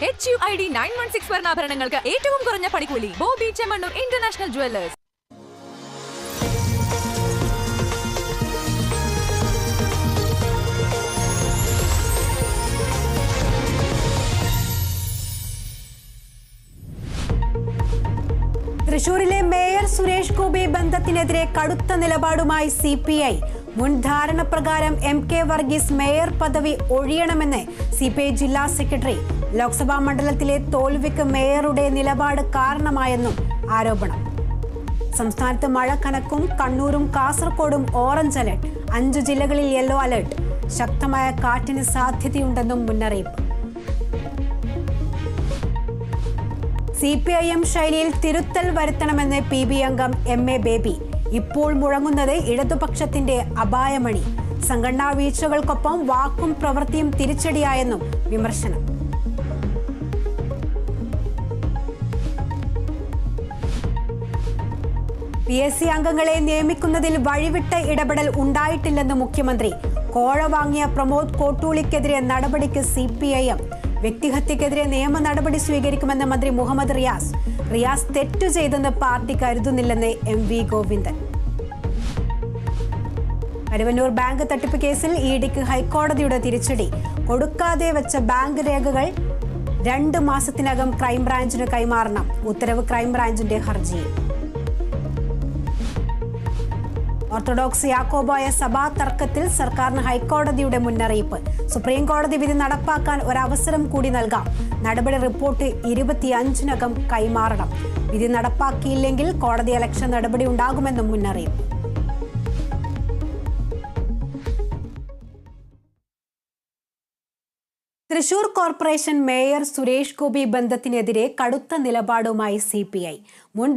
HUID 916 സ്വർണ്ണാഭരണങ്ങൾക്ക് ഏറ്റവും കുറഞ്ഞ പണിക്കൂലി. Bobby Chemmanur international jewellers. തൃശൂരിലെ മേയർ സുരേഷ് ഗോപി ബന്ധത്തിനെതിരെ കടുത്ത നിലപാടുമായി CPI. മുൻ ധാരണപ്രകാരം MK വർഗീസ് മേയർ പദവി ഒഴിയണമെന്ന് CPI ജില്ലാ സെക്രട്ടറി. ലോക്സഭാ മണ്ഡലത്തിലെ തോൽവിക്ക് മേയറുടെ നിലപാട് കാരണമായെന്നും ആരോപണം. സംസ്ഥാനത്ത് മഴ കനക്കും. കണ്ണൂരും കാസർഗോഡും ഓറഞ്ച് അലർട്ട്. 5 ജില്ലകളിൽ യെല്ലോ അലർട്ട്. ശക്തമായ കാറ്റിന് സാധ്യതയുണ്ടെന്നും മുന്നറിയിപ്പ്. CPIM ശൈലിയിൽ തിരുത്തൽ വരുത്തണമെന്ന് PB അംഗം MA ബേബി. ഇപ്പോൾ മുഴങ്ങുന്നത് ഇടതുപക്ഷത്തിന്റെ അപായമണി. സംഘടനാ വീഴ്ചകൾക്കൊപ്പം വാക്കും പ്രവൃത്തിയും തിരിച്ചടിയായെന്നും വിമർശനം. PSC അംഗങ്ങളെ നിയമിക്കുന്നതിൽ വഴിവിട്ട ഇടപെടൽ ഉണ്ടായിട്ടില്ലെന്ന് മുഖ്യമന്ത്രി. കോഴ വാങ്ങിയ പ്രമോദ് കോട്ടൂളിക്കെതിരെ നടപടിക്ക് CPIM. വ്യക്തിഹത്യക്കെതിരെ നിയമ നടപടി സ്വീകരിക്കുമെന്ന് മന്ത്രി മുഹമ്മദ് റിയാസ്. റിയാസ് തെറ്റു ചെയ്തെന്ന് പാർട്ടി കരുതുന്നില്ലെന്ന് MV ഗോവിന്ദൻ. കരുവന്നൂർ ബാങ്ക് തട്ടിപ്പ് കേസിൽ EDക്ക് ഹൈക്കോടതിയുടെ തിരിച്ചടി. കൊടുക്കാതെ വെച്ച ബാങ്ക് രേഖകൾ 2 മാസത്തിനകം ക്രൈംബ്രാഞ്ചിന് കൈമാറണം. ഉത്തരവ് ക്രൈംബ്രാഞ്ചിന്റെ ഹർജിയിൽ. ഓർത്തഡോക്സ് യാക്കോബായ സഭാ തർക്കത്തിൽ സർക്കാരിന് ഹൈക്കോടതിയുടെ മുന്നറിയിപ്പ്. സുപ്രീം കോടതി വിധി നടപ്പാക്കാൻ ഒരവസരം കൂടി നൽകാം. നടപടി റിപ്പോർട്ട് 25-നകം കൈമാറണം. വിധി നടപ്പാക്കിയില്ലെങ്കിൽ കോടതി അലക്ഷ്യ നടപടി ഉണ്ടാകുമെന്നും മുന്നറിയിപ്പ്. തൃശൂർ കോർപ്പറേഷൻ മേയർ സുരേഷ് ഗോപി ബന്ധത്തിനെതിരെ കടുത്ത നിലപാടുമായി CPI. മുൻ